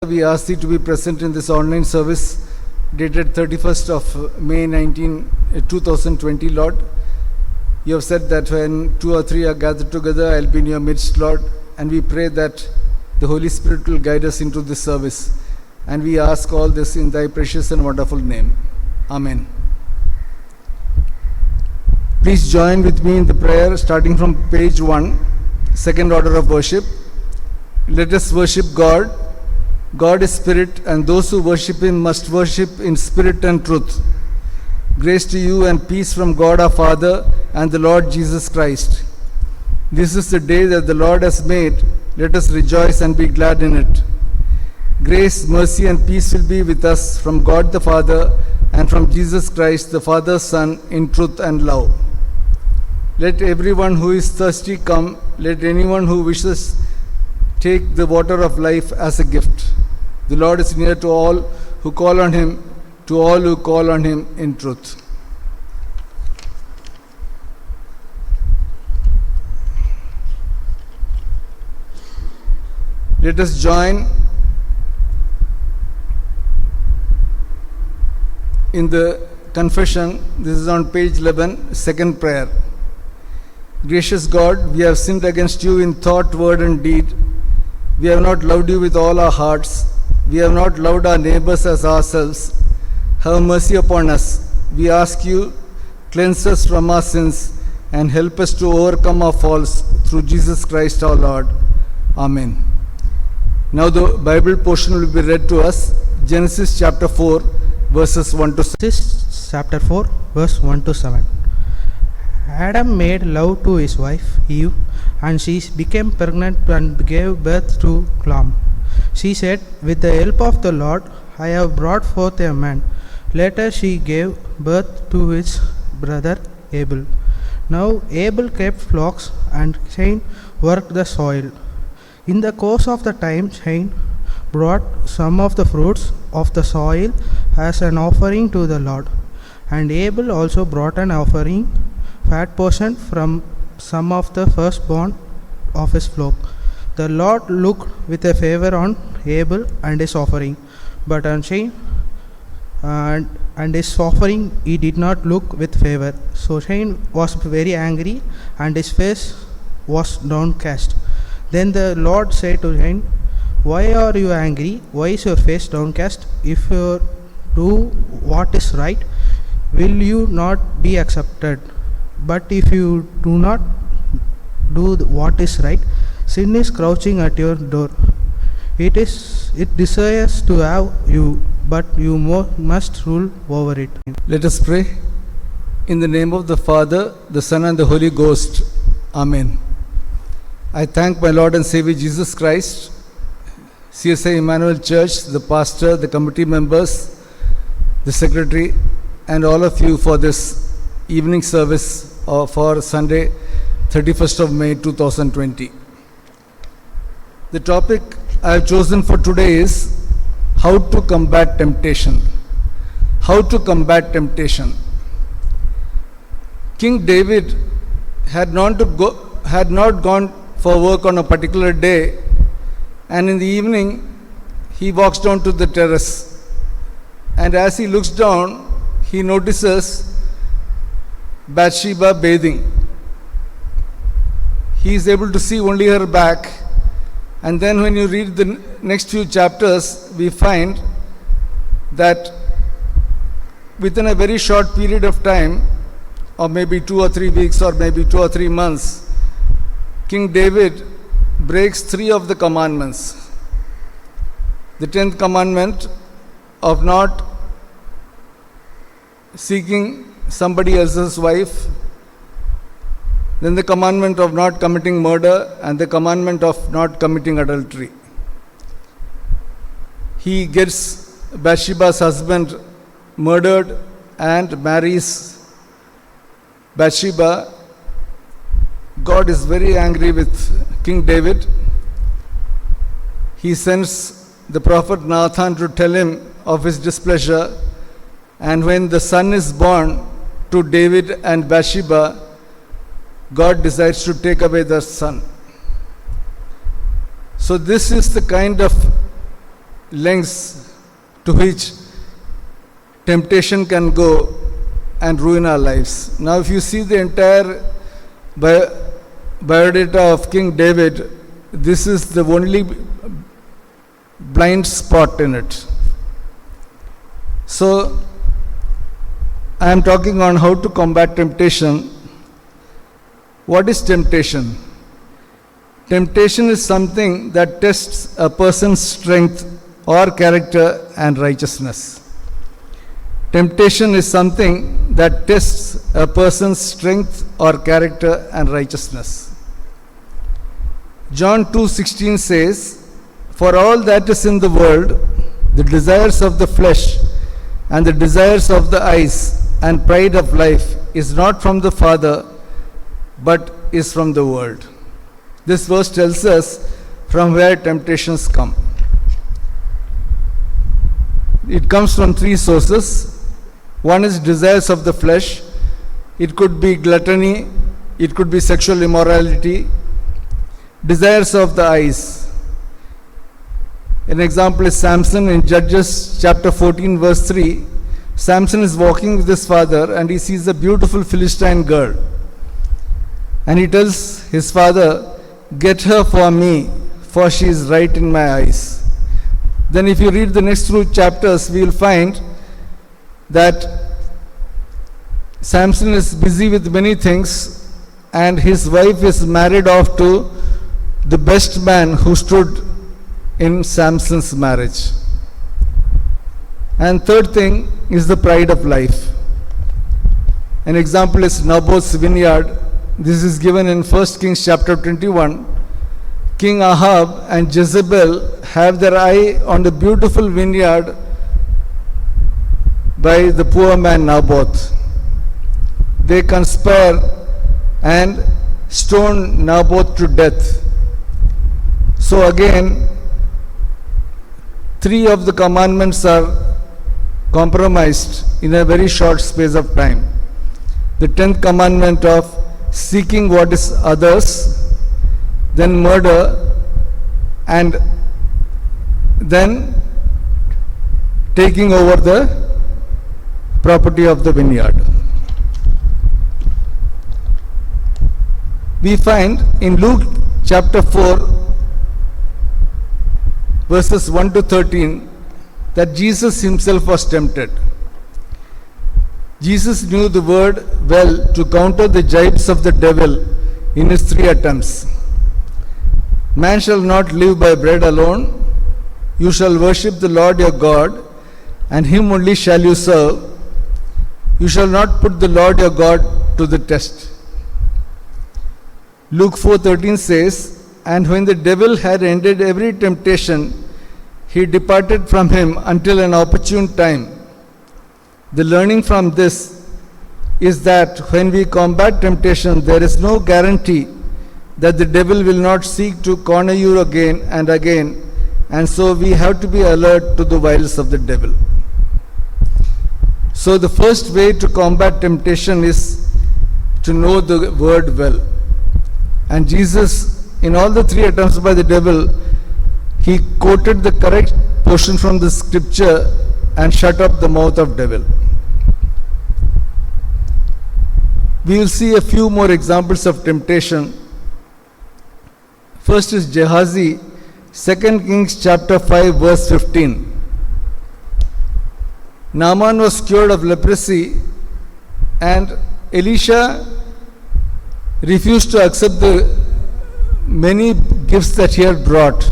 We ask Thee to be present in this online service dated 31st of May 2020, Lord. You have said that when two or three are gathered together, I'll be in your midst, Lord. And we pray that the Holy Spirit will guide us into this service. And we ask all this in Thy precious and wonderful name. Amen. Please join with me in the prayer starting from page 1, second order of worship. Let us worship God. God is spirit, and those who worship Him must worship in spirit and truth. Grace to you and peace from God our Father and the Lord Jesus Christ. This is the day that the Lord has made. Let us rejoice and be glad in it. Grace, mercy, and peace will be with us from God the Father and from Jesus Christ, the Father's Son, in truth and love. Let everyone who is thirsty come. Let anyone who wishes take the water of life as a gift. The Lord is near to all who call on Him, to all who call on Him in truth. Let us join in the confession. This is on page 11, second prayer. Gracious God, we have sinned against you in thought, word, and deed. We have not loved you with all our hearts. We have not loved our neighbors as ourselves. Have mercy upon us. We ask you, cleanse us from our sins and help us to overcome our faults through Jesus Christ our Lord. Amen. Now the Bible portion will be read to us. Genesis chapter 4, verses 1 to 7. Genesis chapter 4, verse 1 to 7. Adam made love to his wife Eve, and she became pregnant and gave birth to Cain. She said, "With the help of the Lord, I have brought forth a man." Later she gave birth to his brother Abel. Now Abel kept flocks, and Cain worked the soil. In the course of the time, Cain brought some of the fruits of the soil as an offering to the Lord, and Abel also brought an offering, fat portion from some of the firstborn of his flock. The Lord looked with a favor on Abel and his offering, but on Cain and his offering he did not look with favor. So Cain was very angry, and his face was downcast. Then the Lord said to Cain, "Why are you angry? Why is your face downcast? If you do what is right, will you not be accepted? But if you do not do what is right, sin is crouching at your door. It desires to have you, but you must rule over it." Let us pray. In the name of the Father, the Son, and the Holy Ghost. Amen. I thank my Lord and Savior Jesus Christ, CSI Emmanuel Church, the pastor, the committee members, the secretary, and all of you for this evening service for Sunday, 31st of May 2020. The topic I have chosen for today is how to combat temptation. How to combat temptation. King David had not gone for work on a particular day, and in the evening he walks down to the terrace, and as he looks down, he notices Bathsheba bathing. He is able to see only her back, and then when you read the next few chapters, we find that within a very short period of time, or maybe 2 or 3 weeks, or maybe 2 or 3 months, King David breaks 3 of the commandments. The 10th commandment of not seeking somebody else's wife, then the commandment of not committing murder, and the commandment of not committing adultery. He gets Bathsheba's husband murdered and marries Bathsheba. God is very angry with King David. He sends the prophet Nathan to tell him of his displeasure, and when the son is born to David and Bathsheba, God decides to take away the son. So this is the kind of lengths to which temptation can go and ruin our lives. Now, if you see the entire biodata of King David, this is the only blind spot in it. So, I am talking on how to combat temptation. What is temptation? Temptation is something that tests a person's strength or character and righteousness. Temptation is something that tests a person's strength or character and righteousness. John 2:16 says, "For all that is in the world, the desires of the flesh and the desires of the eyes and pride of life is not from the Father, but is from the world." This verse tells us from where temptations come. It comes from three sources. One is desires of the flesh. It could be gluttony, it could be sexual immorality. Desires of the eyes. An example is Samson in Judges chapter 14 verse 3. Samson is walking with his father and he sees a beautiful Philistine girl. And he tells his father, "Get her for me, for she is right in my eyes." Then if you read the next few chapters, we will find that Samson is busy with many things and his wife is married off to the best man who stood in Samson's marriage. And third thing is the pride of life. An example is Naboth's vineyard. This is given in 1 Kings chapter 21. King Ahab and Jezebel have their eye on the beautiful vineyard by the poor man Naboth. They conspire and stone Naboth to death. So again, three of the commandments are compromised in a very short space of time. The 10th commandment of seeking what is others, then murder, and then taking over the property of the vineyard. We find in Luke chapter 4 verses 1 to 13 that Jesus himself was tempted. Jesus knew the word well to counter the gibes of the devil in his 3 attempts. Man shall not live by bread alone. You shall worship the Lord your God, and him only shall you serve. You shall not put the Lord your God to the test. Luke 4:13 says, "And when the devil had ended every temptation, he departed from him until an opportune time." The learning from this is that when we combat temptation, there is no guarantee that the devil will not seek to corner you again and again, and so we have to be alert to the wiles of the devil. So the first way to combat temptation is to know the word well. And Jesus, in all the 3 attempts by the devil, he quoted the correct portion from the scripture and shut up the mouth of devil. We will see a few more examples of temptation. First is Gehazi, 2 Kings chapter 5 verse 15. Naaman was cured of leprosy and Elisha refused to accept the many gifts that he had brought.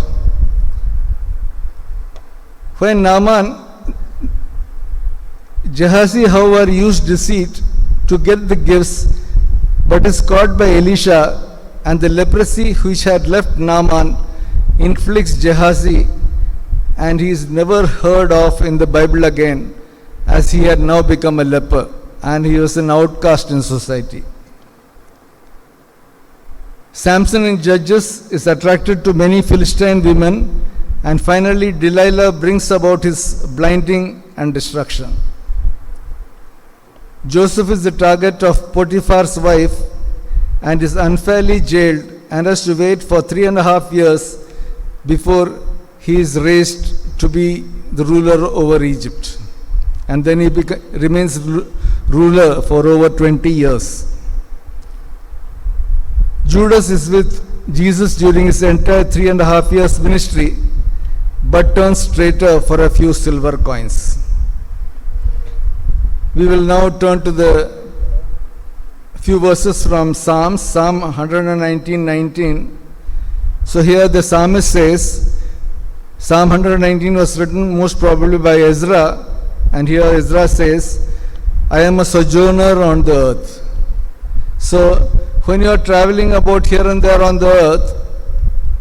When Gehazi, however, used deceit to get the gifts, but is caught by Elisha, and the leprosy which had left Naaman inflicts Gehazi, and he is never heard of in the Bible again, as he had now become a leper, and he was an outcast in society. Samson in Judges is attracted to many Philistine women, and finally Delilah brings about his blinding and destruction. Joseph is the target of Potiphar's wife and is unfairly jailed and has to wait for 3.5 years before he is raised to be the ruler over Egypt. And then he remains ruler for over 20 years. Judas is with Jesus during his entire 3.5 years ministry, but turns traitor for a few silver coins. We will now turn to the few verses from Psalms, Psalm 119:19. So here the psalmist says, Psalm 119 was written most probably by Ezra, and here Ezra says, I am a sojourner on the earth. So when you are traveling about here and there on the earth,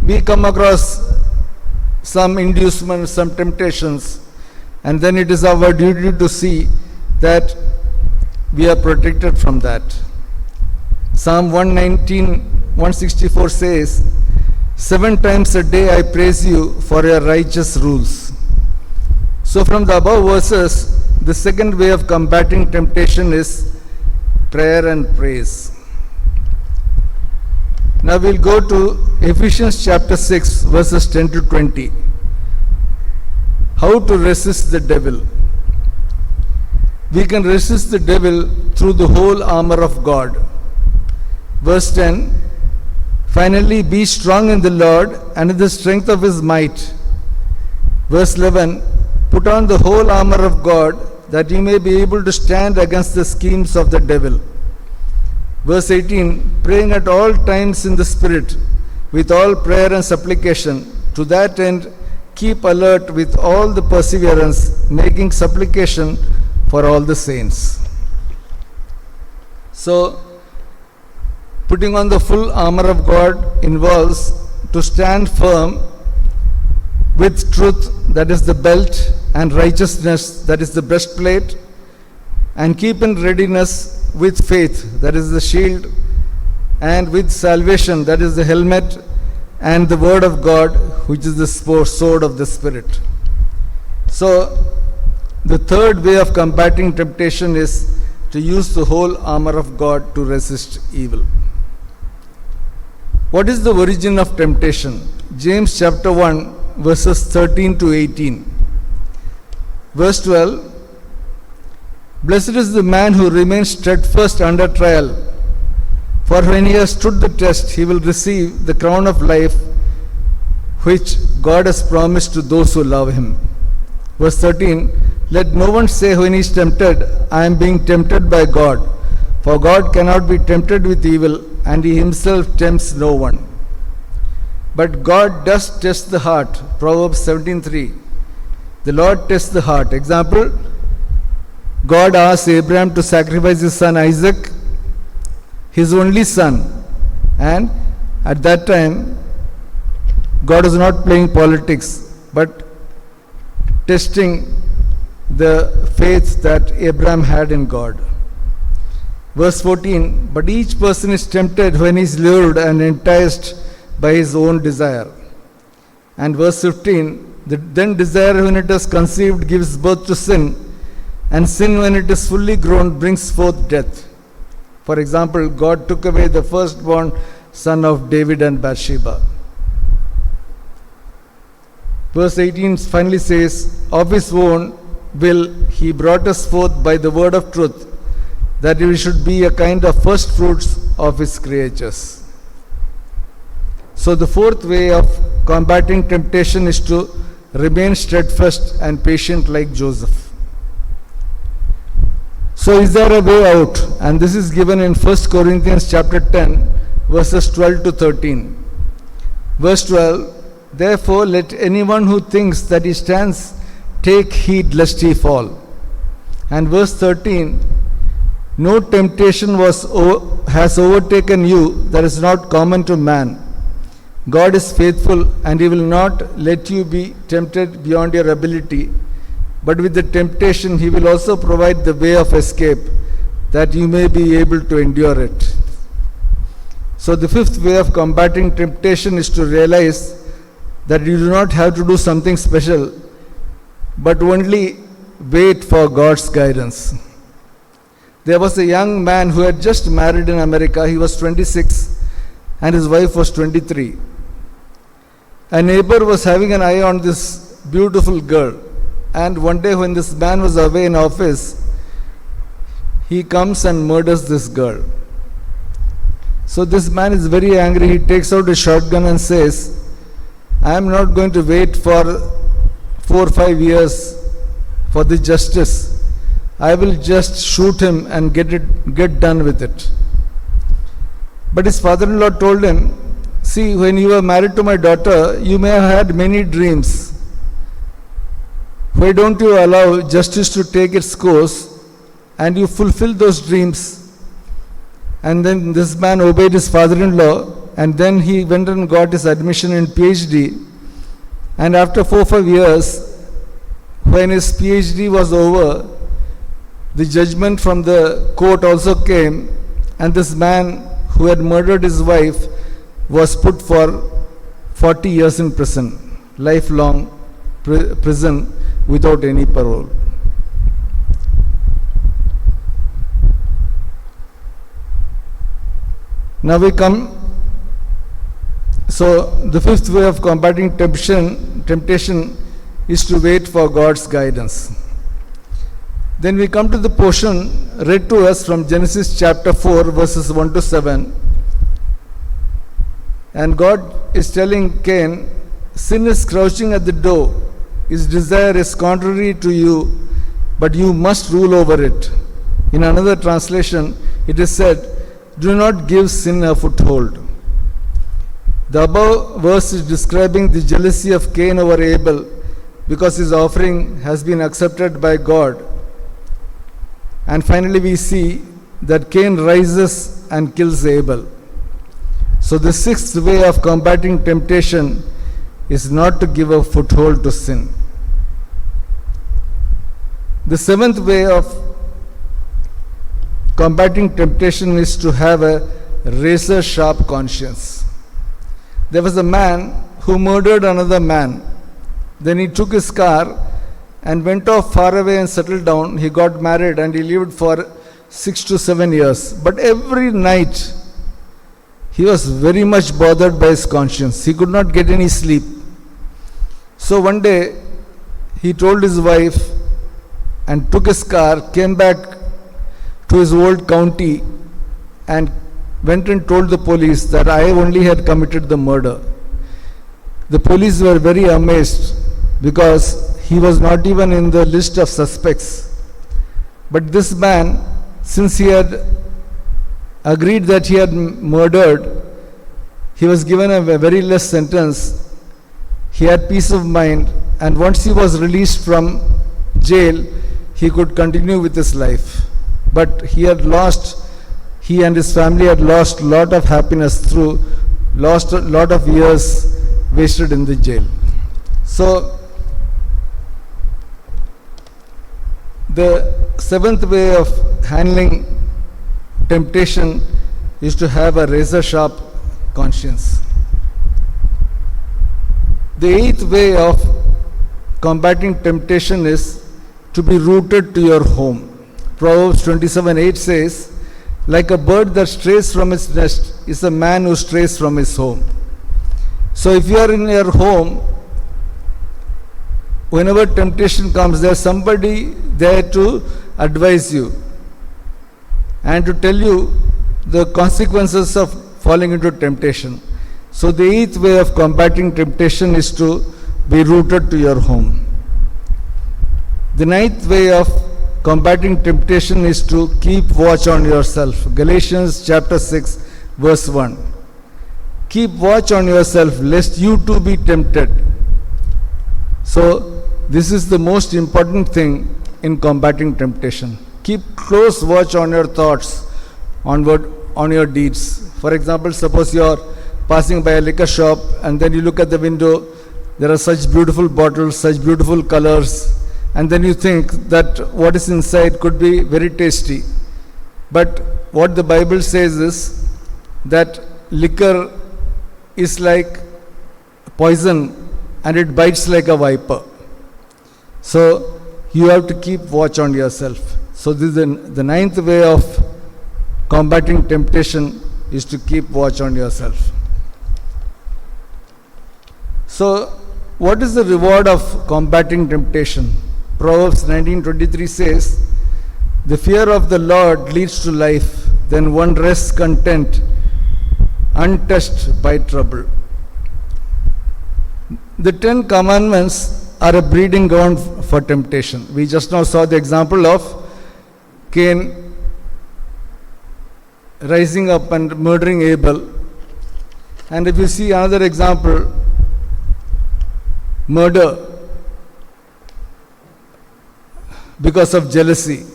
we come across some inducements, some temptations, and then it is our duty to see that we are protected from that. Psalm 164 says, 7 times a day I praise you for your righteous rules. So from the above verses, the second way of combating temptation is prayer and praise. Now we'll go to Ephesians chapter 6 verses 10 to 20. How to resist the devil. We can resist the devil through the whole armor of God. Verse 10, finally be strong in the Lord and in the strength of his might. Verse 11, put on the whole armor of God that you may be able to stand against the schemes of the devil. Verse 18, praying at all times in the Spirit, with all prayer and supplication. To that end, keep alert with all the perseverance, making supplication for all the saints. So, putting on the full armor of God involves to stand firm with truth, that is the belt, and righteousness, that is the breastplate, and keep in readiness with faith, that is the shield, and with salvation, that is the helmet, and the word of God, which is the sword of the Spirit. So, the third way of combating temptation is to use the whole armor of God to resist evil. What is the origin of temptation? James chapter 1 verses 13 to 18. Verse 12, blessed is the man who remains steadfast under trial, for when he has stood the test, he will receive the crown of life which God has promised to those who love him. Verse 13, let no one say when he is tempted, I am being tempted by God, for God cannot be tempted with evil, and he himself tempts no one. But God does test the heart. Proverbs 17:3. The Lord tests the heart. Example, God asked Abraham to sacrifice his son Isaac, his only son. And at that time, God was not playing politics, but testing the faith that Abraham had in God. Verse 14, but each person is tempted when he is lured and enticed by his own desire. And verse 15, then desire when it is conceived gives birth to sin, and sin when it is fully grown brings forth death. For example, God took away the firstborn son of David and Bathsheba. Verse 18 finally says, of his own will he brought us forth by the word of truth, that we should be a kind of first fruits of his creatures. So the fourth way of combating temptation is to remain steadfast and patient like Joseph. So is there a way out? And this is given in 1 Corinthians chapter 10 verses 12 to 13. Verse 12, therefore let anyone who thinks that he stands take heed lest he fall. And verse 13, no temptation has overtaken you that is not common to man. God is faithful, and he will not let you be tempted beyond your ability, but with the temptation he will also provide the way of escape, that you may be able to endure it. So the fifth way of combating temptation is to realize that you do not have to do something special, but only wait for God's guidance. There was a young man who had just married in America. He was 26 and his wife was 23. A neighbor was having an eye on this beautiful girl. And one day when this man was away in office, he comes and murders this girl. So this man is very angry. He takes out a shotgun and says, I am not going to wait for 4 or 5 years for the justice. I will just shoot him and get done with it. But his father-in-law told him, see, when you were married to my daughter, you may have had many dreams. Why don't you allow justice to take its course and you fulfill those dreams? And then this man obeyed his father-in-law, and then he went and got his admission in PhD. And after 4 or 5 years, when his PhD was over, the judgment from the court also came, and this man who had murdered his wife was put for 40 years in prison, lifelong prison without any parole. Now we come, so the fifth way of combating temptation is to wait for God's guidance. Then we come to the portion read to us from Genesis chapter 4 verses 1 to 7. And God is telling Cain, sin is crouching at the door. Its desire is contrary to you, but you must rule over it. In another translation, it is said, do not give sin a foothold. The above verse is describing the jealousy of Cain over Abel because his offering has been accepted by God. And finally we see that Cain rises and kills Abel. So the sixth way of combating temptation is not to give a foothold to sin. The seventh way of combating temptation is to have a razor-sharp conscience. There was a man who murdered another man. Then he took his car and went off far away and settled down. He got married and he lived for 6 to 7 years. But every night he was very much bothered by his conscience. He could not get any sleep. So one day he told his wife and took his car, came back to his old county and went and told the police that I only had committed the murder. The police were very amazed because he was not even in the list of suspects. But this man, since he had agreed that he had murdered, he was given a very less sentence. He had peace of mind, and once he was released from jail, he could continue with his life. But he and his family had lost a lot of happiness lost a lot of years wasted in the jail. So, the seventh way of handling temptation is to have a razor-sharp conscience. The eighth way of combating temptation is to be rooted to your home. Proverbs 27:8 says, like a bird that strays from its nest is a man who strays from his home. So if you are in your home, whenever temptation comes, there is somebody there to advise you and to tell you the consequences of falling into temptation. So the eighth way of combating temptation is to be rooted to your home. The ninth way of combating temptation is to keep watch on yourself. Galatians chapter 6 verse 1. Keep watch on yourself lest you too be tempted. So this is the most important thing in combating temptation. Keep close watch on your thoughts, on your deeds. For example, suppose you are passing by a liquor shop and then you look at the window, there are such beautiful bottles, such beautiful colors, and then you think that what is inside could be very tasty. But what the Bible says is that liquor is like poison and it bites like a viper. So you have to keep watch on yourself. So this is the ninth way of combating temptation is to keep watch on yourself. So what is the reward of combating temptation? Proverbs 19:23 says, "The fear of the Lord leads to life, then one rests content, untouched by trouble." The 10 Commandments are a breeding ground for temptation. We just now saw the example of Cain rising up and murdering Abel. And if you see another example, murder because of jealousy,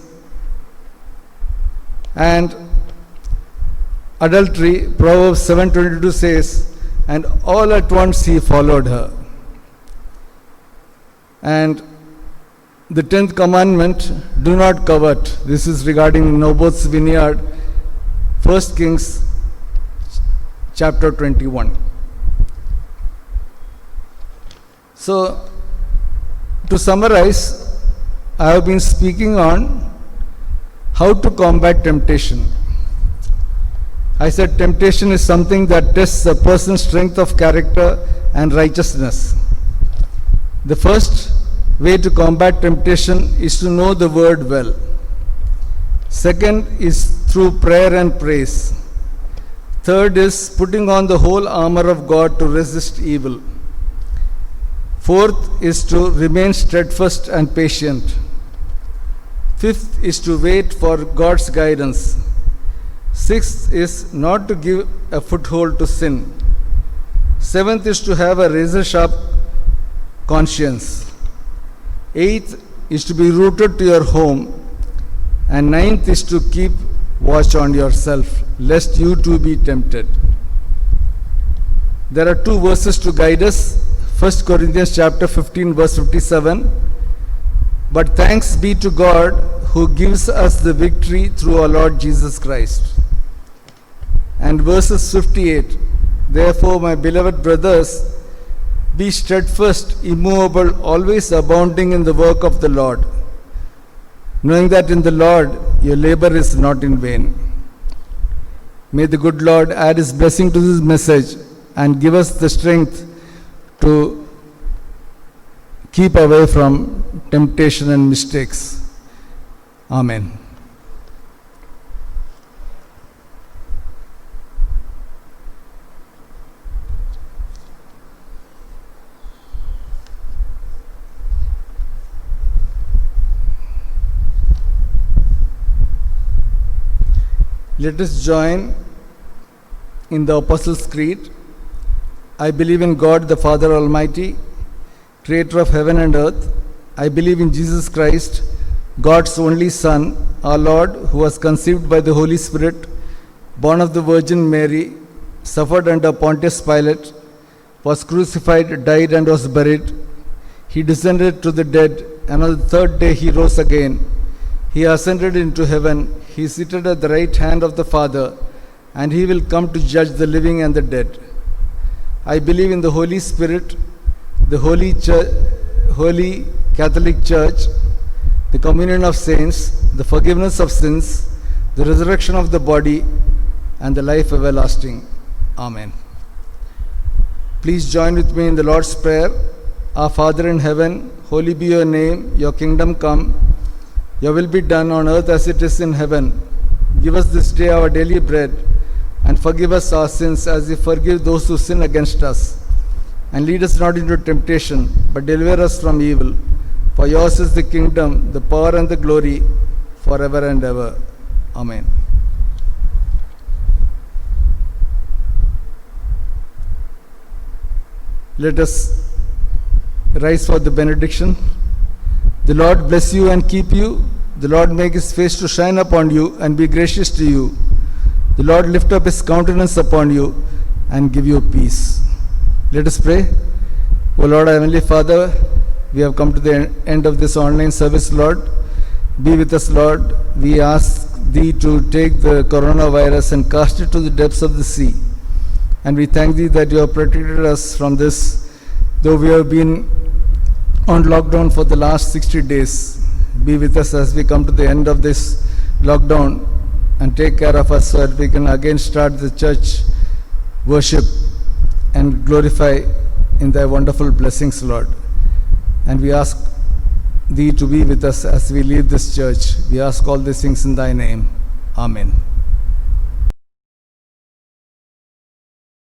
and adultery, Proverbs 7:22 says, "And all at once he followed her." And the 10th commandment, "Do not covet." This is regarding Naboth's vineyard, 1 Kings chapter 21. So, to summarize, I have been speaking on how to combat temptation. I said temptation is something that tests a person's strength of character and righteousness. The first way to combat temptation is to know the word well. Second is through prayer and praise. Third is putting on the whole armor of God to resist evil. Fourth is to remain steadfast and patient. Fifth is to wait for God's guidance. Sixth is not to give a foothold to sin. Seventh is to have a razor sharp conscience. Eighth is to be rooted to your home. And ninth is to keep watch on yourself, lest you too be tempted. There are two verses to guide us. 1 Corinthians chapter 15 verse 57. "But thanks be to God who gives us the victory through our Lord Jesus Christ." And verses 58. "Therefore, my beloved brothers, be steadfast, immovable, always abounding in the work of the Lord, knowing that in the Lord your labor is not in vain." May the good Lord add his blessing to this message and give us the strength to keep away from temptation and mistakes. Amen. Let us join in the Apostles' Creed. I believe in God the Father Almighty, creator of heaven and earth. I believe in Jesus Christ, God's only Son, our Lord, who was conceived by the Holy Spirit, born of the Virgin Mary, suffered under Pontius Pilate, was crucified, died, and was buried. He descended to the dead, and on the third day he rose again. He ascended into heaven. He is seated at the right hand of the Father, and he will come to judge the living and the dead. I believe in the Holy Spirit, the Holy Catholic Church, the communion of saints, the forgiveness of sins, the resurrection of the body, and the life everlasting. Amen. Please join with me in the Lord's Prayer. Our Father in heaven, holy be your name, your kingdom come. Your will be done on earth as it is in heaven. Give us this day our daily bread, and forgive us our sins as we forgive those who sin against us. And lead us not into temptation, but deliver us from evil. For yours is the kingdom, the power, and the glory, forever and ever. Amen. Let us rise for the benediction. The Lord bless you and keep you. The Lord make his face to shine upon you and be gracious to you. The Lord lift up his countenance upon you and give you peace. Let us pray. O Lord, our Heavenly Father, we have come to the end of this online service, Lord. Be with us, Lord. We ask thee to take the coronavirus and cast it to the depths of the sea. And we thank thee that you have protected us from this, though we have been on lockdown for the last 60 days. Be with us as we come to the end of this lockdown, and take care of us so that we can again start the church worship and glorify in thy wonderful blessings, Lord. And we ask thee to be with us as we leave this church. We ask all these things in thy name. Amen.